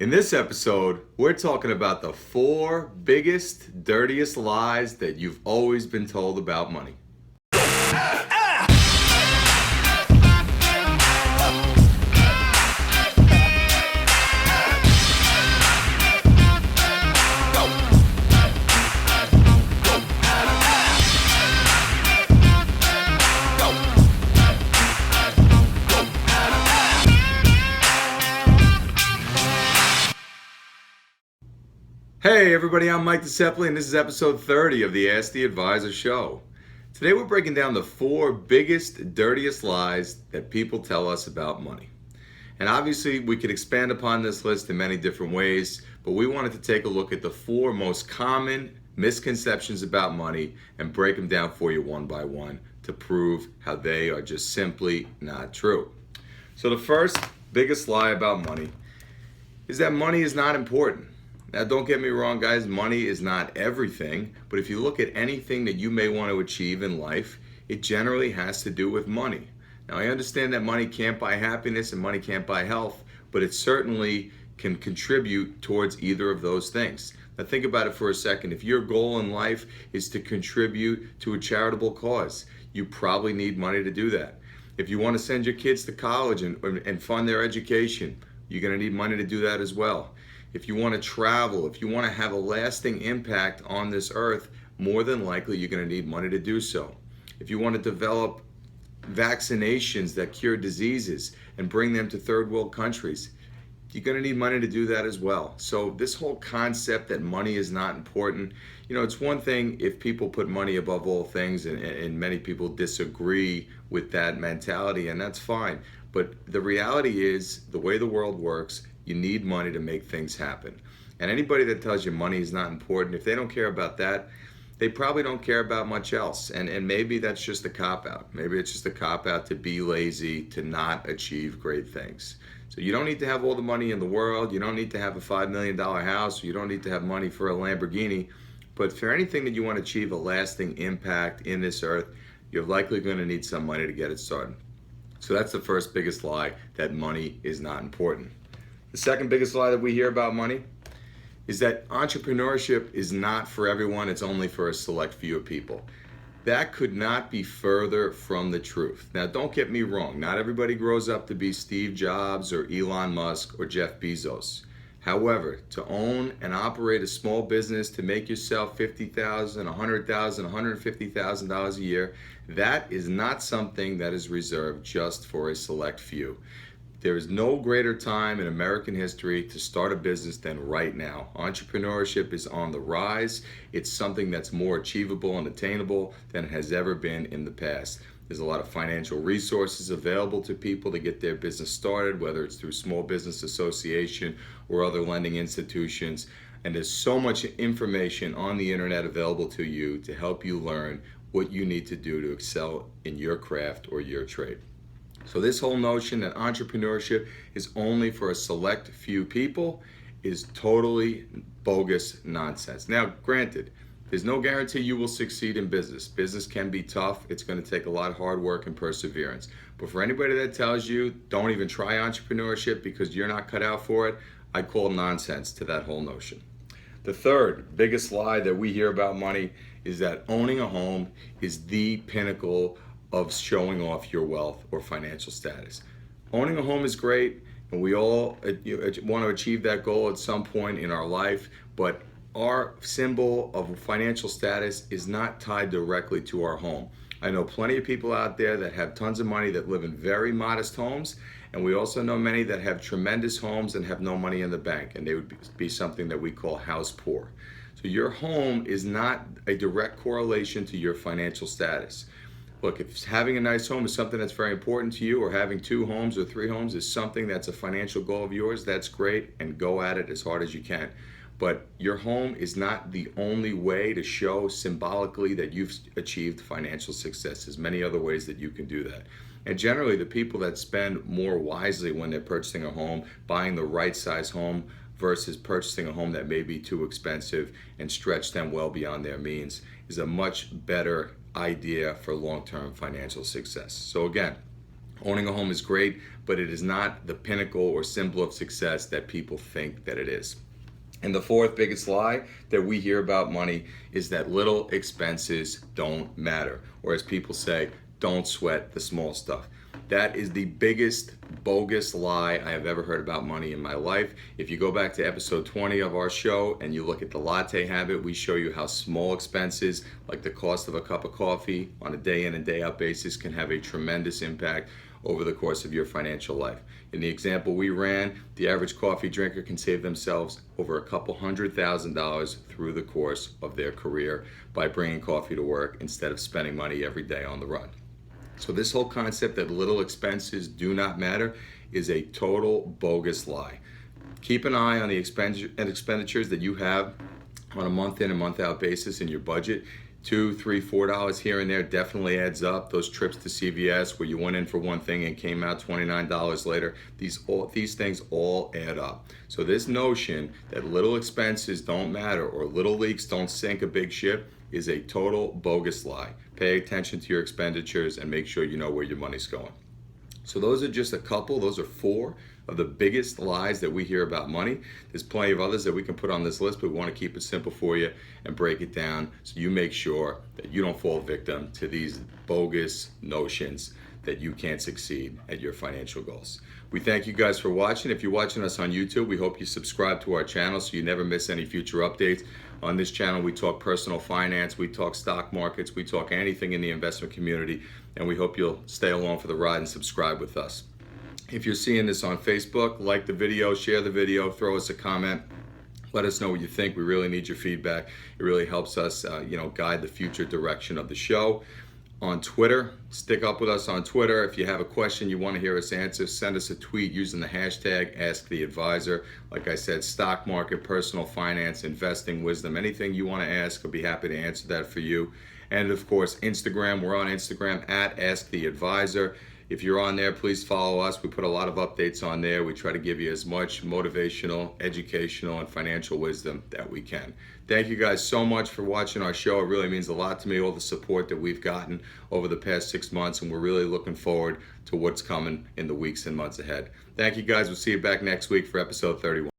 In this episode, we're talking about the 4 biggest, dirtiest lies that you've always been told about money. Hey everybody, I'm Mike Desepoli and this is episode 30 of the Ask the Advisor show. Today we're breaking down the 4 biggest, dirtiest lies that people tell us about money. And obviously we could expand upon this list in many different ways, but we wanted to take a look at the 4 most common misconceptions about money and break them down for you one by one to prove how they are just simply not true. So the first biggest lie about money is that money is not important. Now, don't get me wrong, guys, money is not everything, but if you look at anything that you may want to achieve in life, it generally has to do with money. Now, I understand that money can't buy happiness and money can't buy health, but it certainly can contribute towards either of those things. Now, think about it for a second. If your goal in life is to contribute to a charitable cause, you probably need money to do that. If you want to send your kids to college and fund their education, you're going to need money to do that as well. If you want to travel, if you want to have a lasting impact on this earth, more than likely you're going to need money to do so. If you want to develop vaccinations that cure diseases and bring them to third world countries, you're going to need money to do that as well. So this whole concept that money is not important, it's one thing if people put money above all things, and many people disagree with that mentality, and that's fine. But the reality is, the way the world works, you need money to make things happen. And anybody that tells you money is not important, if they don't care about that, they probably don't care about much else. And maybe that's just a cop-out. Maybe it's just a cop-out to be lazy, to not achieve great things. So you don't need to have all the money in the world. You don't need to have a $5 million house. You don't need to have money for a Lamborghini. But for anything that you want to achieve a lasting impact in this earth, you're likely going to need some money to get it started. So that's the first biggest lie, that money is not important. The second biggest lie that we hear about money is that entrepreneurship is not for everyone, it's only for a select few of people. That could not be further from the truth. Now, don't get me wrong, not everybody grows up to be Steve Jobs or Elon Musk or Jeff Bezos. However, to own and operate a small business, to make yourself $50,000, $100,000, $150,000 a year, that is not something that is reserved just for a select few. There is no greater time in American history to start a business than right now. Entrepreneurship is on the rise. It's something that's more achievable and attainable than it has ever been in the past. There's a lot of financial resources available to people to get their business started, whether it's through Small Business Association or other lending institutions. And there's so much information on the internet available to you to help you learn what you need to do to excel in your craft or your trade. So this whole notion that entrepreneurship is only for a select few people is totally bogus nonsense. Now, granted, there's no guarantee you will succeed in business. Business can be tough. It's going to take a lot of hard work and perseverance. But for anybody that tells you don't even try entrepreneurship because you're not cut out for it, I call nonsense to that whole notion. The third biggest lie that we hear about money is that owning a home is the pinnacle of showing off your wealth or financial status. Owning a home is great, and we all want to achieve that goal at some point in our life, but our symbol of financial status is not tied directly to our home. I know plenty of people out there that have tons of money that live in very modest homes, and we also know many that have tremendous homes and have no money in the bank, and they would be something that we call house poor. So your home is not a direct correlation to your financial status. Look, if having a nice home is something that's very important to you, or having 2 homes or 3 homes is something that's a financial goal of yours, that's great, and go at it as hard as you can. But your home is not the only way to show symbolically that you've achieved financial success. There's many other ways that you can do that. And generally, the people that spend more wisely when they're purchasing a home, buying the right size home versus purchasing a home that may be too expensive and stretch them well beyond their means, is a much better idea for long-term financial success. So again, Owning a home is great, but it is not the pinnacle or symbol of success that people think that it is. And the fourth biggest lie that we hear about money is that little expenses don't matter. Or as people say, don't sweat the small stuff. That is the biggest bogus lie I have ever heard about money in my life. If you go back to episode 20 of our show and you look at the latte habit, we show you how small expenses like the cost of a cup of coffee on a day in and day out basis can have a tremendous impact over the course of your financial life. In the example we ran, the average coffee drinker can save themselves over a couple $100,000 through the course of their career by bringing coffee to work instead of spending money every day on the run. So this whole concept that little expenses do not matter is a total bogus lie. Keep an eye on the expenditures that you have on a month in and month out basis in your budget. $2, $3, $4 here and there definitely adds up. Those trips to CVS where you went in for one thing and came out $29 later, these things all add up. So this notion that little expenses don't matter or little leaks don't sink a big ship is a total bogus lie. Pay attention to your expenditures and make sure you know where your money's going. So those are just a couple, those are four of the biggest lies that we hear about money. There's plenty of others that we can put on this list, but we want to keep it simple for you and break it down so you make sure that you don't fall victim to these bogus notions that you can't succeed at your financial goals. We thank you guys for watching. If you're watching us on YouTube, we hope you subscribe to our channel so you never miss any future updates. On this channel, we talk personal finance, we talk stock markets, we talk anything in the investment community, and we hope you'll stay along for the ride and subscribe with us. If you're seeing this on Facebook, like the video, share the video, throw us a comment. Let us know what you think. We really need your feedback. It really helps us, guide the future direction of the show. On Twitter, stick up with us on Twitter. If you have a question you want to hear us answer, send us a tweet using the hashtag AskTheAdvisor. Like I said, stock market, personal finance, investing, wisdom, anything you want to ask, I'll be happy to answer that for you. And of course, Instagram, we're on Instagram at AskTheAdvisor. If you're on there, please follow us. We put a lot of updates on there. We try to give you as much motivational, educational, and financial wisdom that we can. Thank you guys so much for watching our show. It really means a lot to me, all the support that we've gotten over the past 6 months, and we're really looking forward to what's coming in the weeks and months ahead. Thank you guys. We'll see you back next week for episode 31.